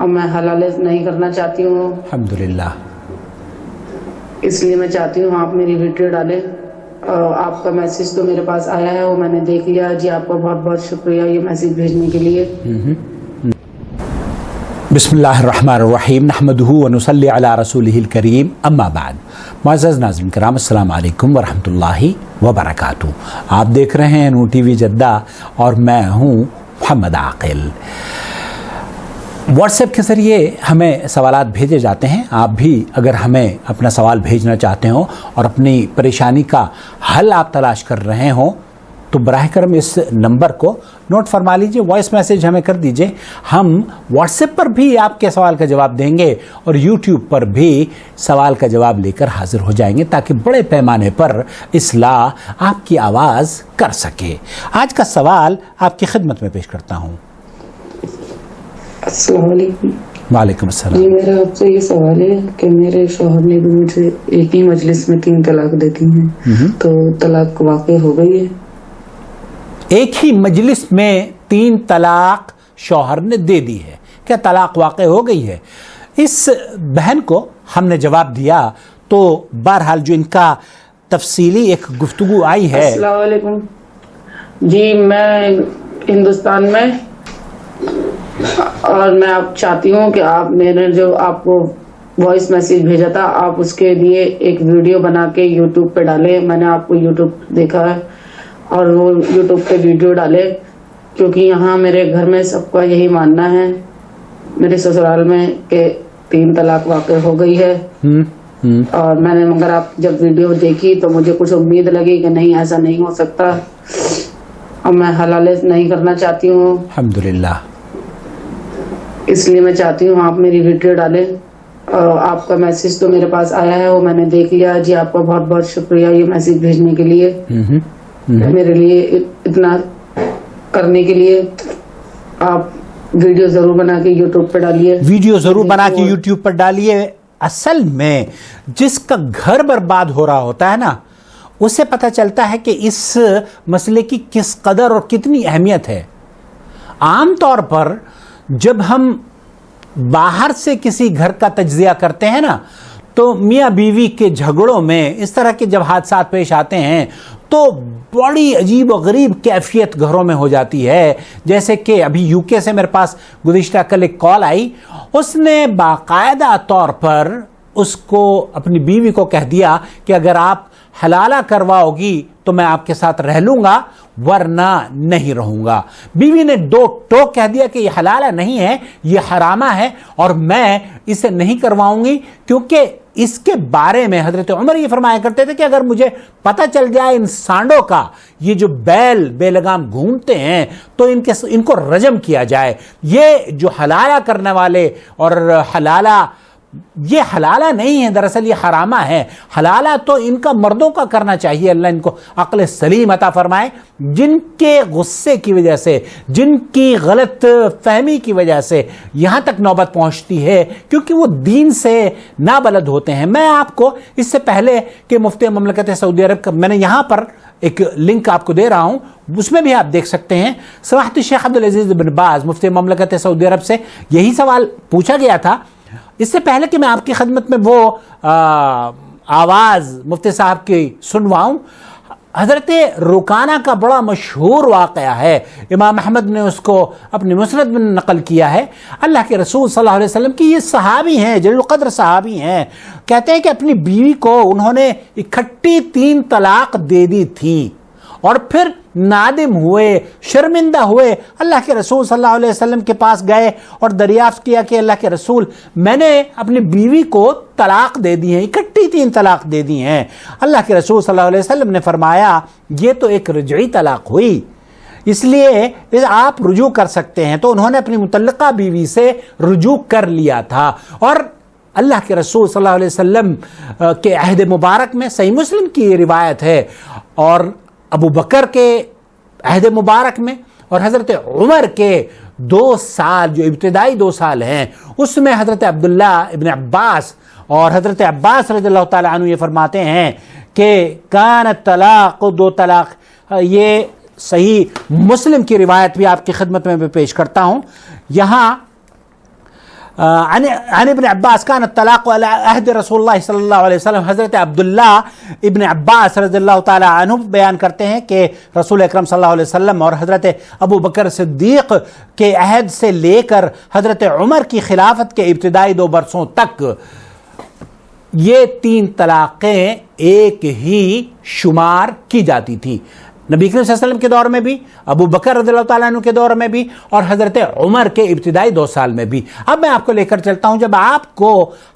اور میں حلال نہیں کرنا چاہتی ہوں. الحمدللہ. اس لیے میں چاہتی ہوں آپ میری ویڈیو ڈالیں. آپ کا میسج تو میرے پاس آیا ہے, وہ میں نے دیکھ لیا. جی آپ کا بہت بہت شکریہ یہ میسج بھیجنے کے لیے. بسم اللہ الرحمن الرحیم. نحمدہ ونصلی علی رسولہ الکریم. اما بعد. معزز ناظرین کرام, السلام علیکم ورحمۃ اللہ وبرکاتہ. آپ دیکھ رہے ہیں نور ٹی وی جدہ اور میں ہوں محمد عاقل. واٹس ایپ کے ذریعے ہمیں سوالات بھیجے جاتے ہیں. آپ بھی اگر ہمیں اپنا سوال بھیجنا چاہتے ہوں اور اپنی پریشانی کا حل آپ تلاش کر رہے ہوں تو براہ کرم اس نمبر کو نوٹ فرما لیجئے, وائس میسیج ہمیں کر دیجئے. ہم واٹس ایپ پر بھی آپ کے سوال کا جواب دیں گے اور یوٹیوب پر بھی سوال کا جواب لے کر حاضر ہو جائیں گے تاکہ بڑے پیمانے پر اصلاح آپ کی آواز کر سکے. آج کا سوال آپ کی خدمت میں پیش کرتا ہوں. السلام علیکم. وعلیکم السلام. جی میرا آپ سے یہ سوال ہے کہ میرے شوہر نے بھی مجھے ایک ہی مجلس میں 3 طلاق دے دی ہیں, تو طلاق واقع ہو گئی ہے؟ ایک ہی مجلس میں 3 طلاق شوہر نے دے دی ہے, کیا طلاق واقع ہو گئی ہے؟ اس بہن کو ہم نے جواب دیا تو بہرحال جو ان کا تفصیلی ایک گفتگو آئی ہے. السلام علیکم. جی میں ہندوستان میں, اور میں آپ چاہتی ہوں کہ آپ میرے جو آپ کو وائس میسیج بھیجا تھا آپ اس کے لیے ایک ویڈیو بنا کے یوٹیوب پہ ڈالیں. میں نے آپ کو یوٹیوب دیکھا ہے اور وہ یوٹیوب پہ ویڈیو ڈالے, کیونکہ یہاں میرے گھر میں سب کا یہی ماننا ہے میرے سسرال میں کہ 3 طلاق واقع ہو گئی ہے. اور میں نے مگر آپ جب ویڈیو دیکھی تو مجھے کچھ امید لگی کہ نہیں ایسا نہیں ہو سکتا, اور میں حلال نہیں کرنا چاہتی ہوں. الحمدللہ. اس لیے میں چاہتی ہوں آپ میری ویڈیو ڈالیں. آپ کا میسج تو میرے پاس آیا ہے, وہ میں نے دیکھ لیا. جی آپ کا بہت بہت شکریہ یہ میسج بھیجنے کے لیے, میرے لیے اتنا کرنے کے لیے. آپ ویڈیو ضرور بنا کے یوٹیوب پہ ڈالیے. ویڈیو ضرور بنا کے یوٹیوب پر ڈالیے. اصل میں جس کا گھر برباد ہو رہا ہوتا ہے نا, اسے پتہ چلتا ہے کہ اس مسئلے کی کس قدر اور کتنی اہمیت ہے. عام طور پر جب ہم باہر سے کسی گھر کا تجزیہ کرتے ہیں نا تو میاں بیوی کے جھگڑوں میں اس طرح کے جب حادثات پیش آتے ہیں تو بڑی عجیب و غریب کیفیت گھروں میں ہو جاتی ہے. جیسے کہ ابھی یو کے سے میرے پاس گزشتہ کل ایک کال آئی, اس نے باقاعدہ طور پر اس کو اپنی بیوی کو کہہ دیا کہ اگر آپ حلالہ کرواؤ گی تو میں آپ کے ساتھ رہ لوں گا ورنہ نہیں رہوں گا. بیوی نے 2 ٹوک کہہ دیا کہ یہ حلالہ نہیں ہے, یہ حرامہ ہے اور میں اسے نہیں کرواؤں گی, کیونکہ اس کے بارے میں حضرت عمر یہ فرمایا کرتے تھے کہ اگر مجھے پتہ چل جائے ان سانڈوں کا, یہ جو بیل بے لگام گھومتے ہیں, تو ان کو رجم کیا جائے. یہ جو حلالہ کرنے والے اور یہ حلالہ نہیں ہے, دراصل یہ حرامہ ہے. حلالہ تو ان کا مردوں کا کرنا چاہیے. اللہ ان کو عقل سلیم عطا فرمائے. جن کے غصے کی وجہ سے, جن کی غلط فہمی کی وجہ سے یہاں تک نوبت پہنچتی ہے کیونکہ وہ دین سے نابلد ہوتے ہیں. میں آپ کو اس سے پہلے کہ مفتی مملکت سعودی عرب کا میں نے یہاں پر ایک لنک آپ کو دے رہا ہوں, اس میں بھی آپ دیکھ سکتے ہیں. سماحت الشیخ عبدالعزیز بن باز مفتی مملکت سعودی عرب سے یہی سوال پوچھا گیا تھا. اس سے پہلے کہ میں آپ کی خدمت میں وہ آواز مفتی صاحب کی سنواؤں, حضرت رکانہ کا بڑا مشہور واقعہ ہے. امام احمد نے اس کو اپنی مسند میں نقل کیا ہے. اللہ کے رسول صلی اللہ علیہ وسلم کی یہ صحابی ہیں, جلیل القدر صحابی ہیں. کہتے ہیں کہ اپنی بیوی کو انہوں نے اکٹھی 3 طلاق دے دی تھی اور پھر نادم ہوئے, شرمندہ ہوئے, اللہ کے رسول صلی اللہ علیہ وسلم کے پاس گئے اور دریافت کیا کہ اللہ کے رسول میں نے اپنی بیوی کو طلاق دے دی ہیں, اکٹھی 3 طلاق دے دی ہیں. اللہ کے رسول صلی اللہ علیہ وسلم نے فرمایا یہ تو ایک رجعی طلاق ہوئی, اس لیے آپ رجوع کر سکتے ہیں. تو انہوں نے اپنی متعلقہ بیوی سے رجوع کر لیا تھا. اور اللہ کے رسول صلی اللہ علیہ وسلم کے عہد مبارک میں, صحیح مسلم کی یہ روایت ہے, اور ابو بکر کے عہد مبارک میں اور حضرت عمر کے 2 سال جو ابتدائی 2 سال ہیں اس میں حضرت عبداللہ ابن عباس اور حضرت عباس رضی اللہ تعالیٰ عنہ یہ فرماتے ہیں کہ کانت طلاق 2 طلاق. یہ صحیح مسلم کی روایت بھی آپ کی خدمت میں پیش کرتا ہوں. یہاں عن ابن عباس كان الطلاق على عهد رسول اللہ صلی اللہ علیہ وسلم. حضرت عبداللہ ابن عباس رضی اللہ تعالی عنہ بیان کرتے ہیں کہ رسول اکرم صلی اللہ علیہ وسلم اور حضرت ابو بکر صدیق کے عہد سے لے کر حضرت عمر کی خلافت کے ابتدائی 2 برسوں تک یہ 3 طلاقیں ایک ہی شمار کی جاتی تھی. نبی کریم صلی اللہ علیہ وسلم کے دور میں بھی، ابو بکر رضی اللہ تعالیٰ عنہ کے دور میں بھی، اور حضرت عمر کے ابتدائی 2 سال میں بھی. اب میں آپ کو لے کر چلتا ہوں، جب آپ کو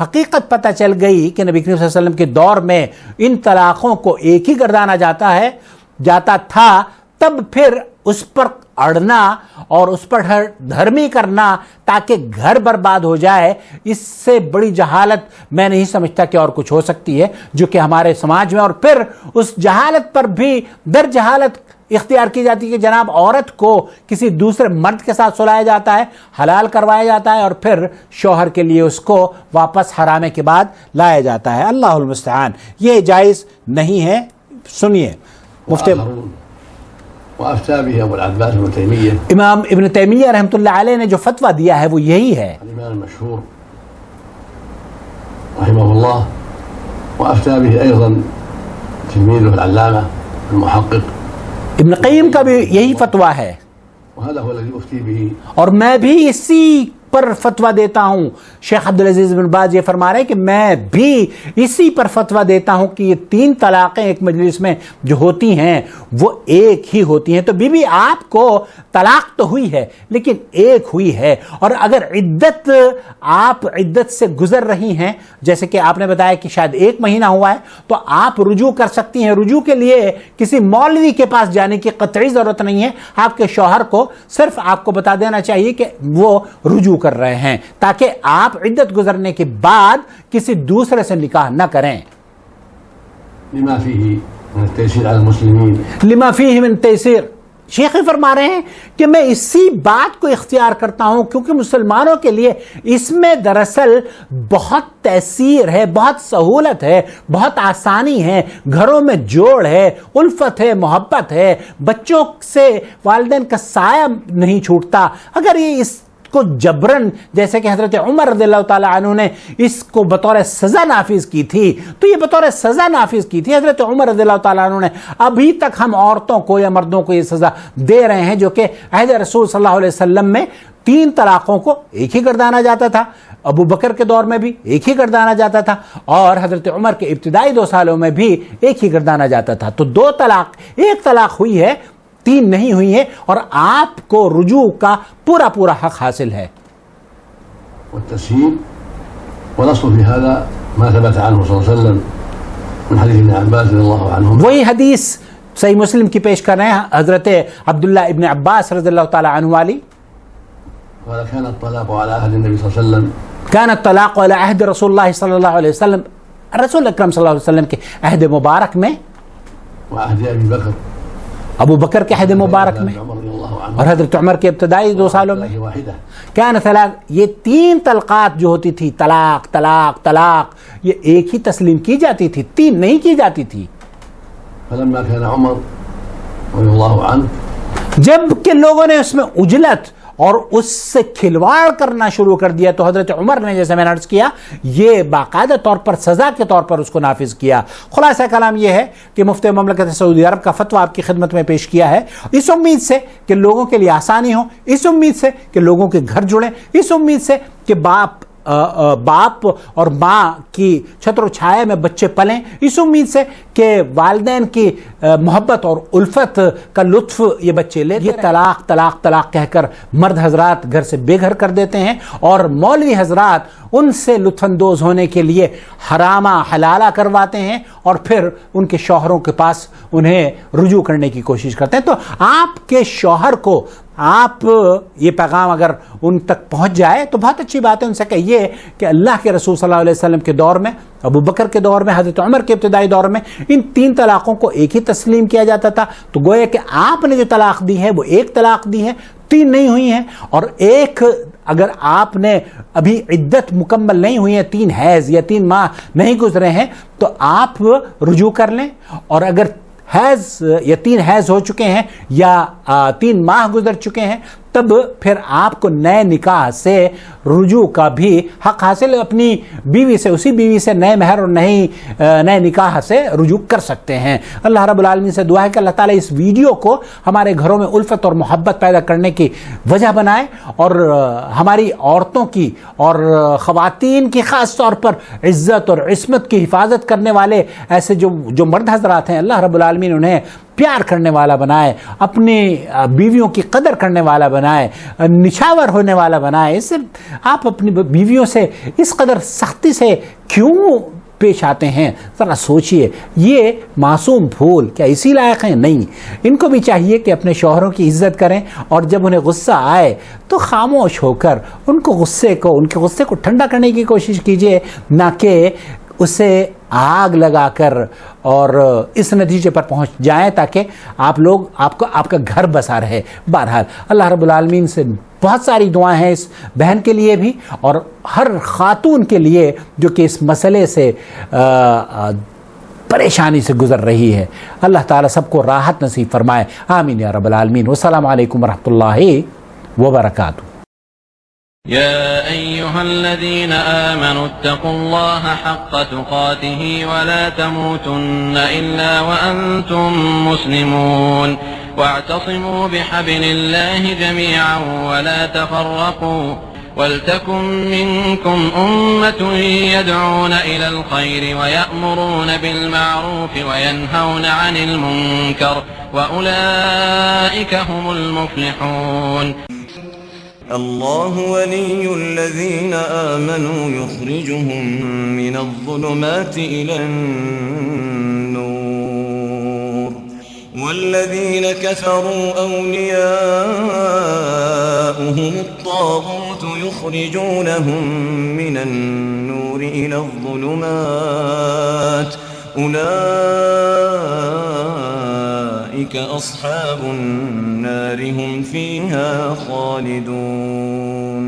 حقیقت پتہ چل گئی کہ نبی کریم صلی اللہ علیہ وسلم کے دور میں ان طلاقوں کو ایک ہی گردانا جاتا تھا، تب پھر اس پر اڑنا اور اس پر دھرمی کرنا تاکہ گھر برباد ہو جائے، اس سے بڑی جہالت میں نہیں سمجھتا کہ اور کچھ ہو سکتی ہے جو کہ ہمارے سماج میں. اور پھر اس جہالت پر بھی در جہالت اختیار کی جاتی ہے کہ جناب عورت کو کسی دوسرے مرد کے ساتھ سلایا جاتا ہے، حلال کروایا جاتا ہے، اور پھر شوہر کے لیے اس کو واپس حرامے کے بعد لایا جاتا ہے. اللہ المستعان، یہ جائز نہیں ہے. سنیے مفتی وأفتى به أبو العباس ابن تيمية، امام ابن تیمیہ رحمۃ اللہ علیہ نے جو فتویٰ دیا ہے وہ یہی ہے. الإمام المشهور رحمه الله، وأفتى به أيضا تلميذه العلامة المحقق ابن قیم کا بھی یہی فتویٰ ہے، وهذا هو الذي أفتي به. اور میں بھی اسی پر فتویٰ دیتا ہوں. شیخ عبدالعزیز بن باز یہ فرما رہے ہیں کہ میں بھی اسی پر فتویٰ دیتا ہوں کہ یہ 3 طلاقیں ایک مجلس میں جو ہوتی ہیں وہ ایک ہی ہوتی ہیں. تو بی بی آپ کو طلاق تو ہوئی ہے لیکن ایک ہوئی ہے، اور اگر آپ عدت سے گزر رہی ہیں، جیسے کہ آپ نے بتایا کہ شاید 1 مہینہ ہوا ہے، تو آپ رجوع کر سکتی ہیں. رجوع کے لیے کسی مولوی کے پاس جانے کی قطعی ضرورت نہیں ہے. آپ کے شوہر کو صرف آپ کو بتا دینا چاہیے کہ وہ رجوع کر رہے ہیں، تاکہ آپ عدت گزرنے کے بعد کسی دوسرے سے نکاح نہ کریں. لما فيه من التيسير على المسلمين. لما فيه من تيسير. شیخ فرما رہے ہیں کہ میں اسی بات کو اختیار کرتا ہوں کیونکہ مسلمانوں کے لیے اس میں دراصل بہت تیسیر ہے، بہت سہولت ہے، بہت آسانی ہے. گھروں میں جوڑ ہے، الفت ہے، محبت ہے، بچوں سے والدین کا سایہ نہیں چھوٹتا. اگر یہ اس کو جبرن، جیسے کہ حضرت عمر رضی اللہ تعالیٰ عنہ نے اس کو بطور سزا نافذ کی تھی، تو یہ بطور سزا نافذ کی تھی حضرت عمر رضی اللہ تعالیٰ عنہ نے. ابھی تک ہم عورتوں کو یا مردوں کو یہ سزا دے رہے ہیں جو کہ عہد رسول صلی اللہ علیہ وسلم میں 3 طلاقوں کو ایک ہی گردانا جاتا تھا، ابو بکر کے دور میں بھی ایک ہی گردانا جاتا تھا، اور حضرت عمر کے ابتدائی 2 سالوں میں بھی ایک ہی گردانا جاتا تھا. تو 2 طلاق، 1 طلاق ہوئی ہے، 3 نہیں ہوئی ہے، اور آپ کو رجوع کا پورا حق حاصل ہے. والتسهيل والأصل في هذا ما ثبت عنه صلى الله عليه وسلم من حديث ابن عباس رضي الله عنهما. وہی حدیث صحیح مسلم کی پیش کر رہے ہیں حضرت عبداللہ ابن عباس رضی اللہ تعالی عنہ والی. قال كان الطلاق على عهد النبي صلى الله عليه وسلم. كان الطلاق على عهد رسول اللہ صلی اللہ علیہ وسلم. رسول اکرم صلی اللہ علیہ وسلم کے عہد مبارک میں، وعهد ابي بكر، ابو بکر کے عہد مبارک میں، اور حضرت عمر کے ابتدائی 2 سالوں میں. کیا نسلات، یہ 3 طلقات جو ہوتی تھی، طلاق طلاق طلاق، یہ ایک ہی تسلیم کی جاتی تھی، 3 نہیں کی جاتی تھی. فلما كان عمر رضي الله عنه، جب کہ لوگوں نے اس میں اجلت اور اس سے کھلواڑ کرنا شروع کر دیا، تو حضرت عمر نے، جیسے میں نے عرض کیا، یہ باقاعدہ طور پر سزا کے طور پر اس کو نافذ کیا. خلاصہ کلام یہ ہے کہ مفتی مملکت سعودی عرب کا فتویٰ آپ کی خدمت میں پیش کیا ہے، اس امید سے کہ لوگوں کے لیے آسانی ہو، اس امید سے کہ لوگوں کے گھر جڑیں، اس امید سے کہ باپ اور ماں کی چھتر و چھائے میں بچے پلیں، اس امید سے کہ والدین کی محبت اور الفت کا لطف یہ بچے لے. یہ طلاق طلاق طلاق کہہ کر مرد حضرات گھر سے بے گھر کر دیتے ہیں، اور مولوی حضرات ان سے لطف اندوز ہونے کے لیے حرامہ حلالہ کرواتے ہیں، اور پھر ان کے شوہروں کے پاس انہیں رجوع کرنے کی کوشش کرتے ہیں. تو آپ کے شوہر کو آپ یہ پیغام اگر ان تک پہنچ جائے تو بہت اچھی بات ہے. ان سے کہیے کہ اللہ کے رسول صلی اللہ علیہ وسلم کے دور میں، ابو بکر کے دور میں، حضرت عمر کے ابتدائی دور میں ان 3 طلاقوں کو ایک ہی تسلیم کیا جاتا تھا. تو گویا کہ آپ نے جو طلاق دی ہے وہ 1 طلاق دی ہے، 3 نہیں ہوئی ہیں. اور ایک اگر آپ نے ابھی عدت مکمل نہیں ہوئی ہے، 3 حیض یا 3 ماہ نہیں گزرے ہیں، تو آپ رجوع کر لیں. اور اگر حیض یا 3 حیض ہو چکے ہیں یا 3 ماہ گزر چکے ہیں تب پھر آپ کو نئے نکاح سے رجوع کا بھی حق حاصل ہے، اپنی بیوی سے، اسی بیوی سے نئے مہر اور نئے نکاح سے رجوع کر سکتے ہیں۔ اللہ رب العالمین سے دعا ہے کہ اللہ تعالیٰ اس ویڈیو کو ہمارے گھروں میں الفت اور محبت پیدا کرنے کی وجہ بنائے، اور ہماری عورتوں کی اور خواتین کی خاص طور پر عزت اور عصمت کی حفاظت کرنے والے ایسے جو مرد حضرات ہیں، اللہ رب العالمین انہیں پیار کرنے والا بنائے، اپنی بیویوں کی قدر کرنے والا بنائے، نچھاور ہونے والا بنائے۔ اس سے آپ اپنی بیویوں سے اس قدر سختی سے کیوں پیش آتے ہیں؟ ذرا سوچئے، یہ معصوم پھول کیا اسی لائق ہیں؟ نہیں، ان کو بھی چاہیے کہ اپنے شوہروں کی عزت کریں، اور جب انہیں غصہ آئے تو خاموش ہو کر ان کے غصے کو ٹھنڈا کرنے کی کوشش کیجئے، نہ کہ اسے آگ لگا کر اور اس نتیجے پر پہنچ جائیں تاکہ آپ کا گھر بسا رہے۔ بہرحال اللہ رب العالمین سے بہت ساری دعائیں ہیں اس بہن کے لیے بھی، اور ہر خاتون کے لیے جو کہ اس مسئلے سے پریشانی سے گزر رہی ہے۔ اللہ تعالیٰ سب کو راحت نصیب فرمائے، آمین یا رب العالمین۔ والسلام علیکم ورحمۃ اللہ وبرکاتہ۔ يا أيها الذين آمنوا اتقوا الله حق تقاته ولا تموتن إلا وأنتم مسلمون واعتصموا بحبل الله جميعا ولا تفرقوا ولتكن منكم أمة يدعون إلى الخير ويأمرون بالمعروف وينهون عن المنكر وأولئك هم المفلحون الله ولي الذين آمنوا يخرجهم من الظلمات إلى النور والذين كفروا أولياؤهم الطاغوت يخرجونهم من النور إلى الظلمات أولئك أصحاب النار هم فيها خالدون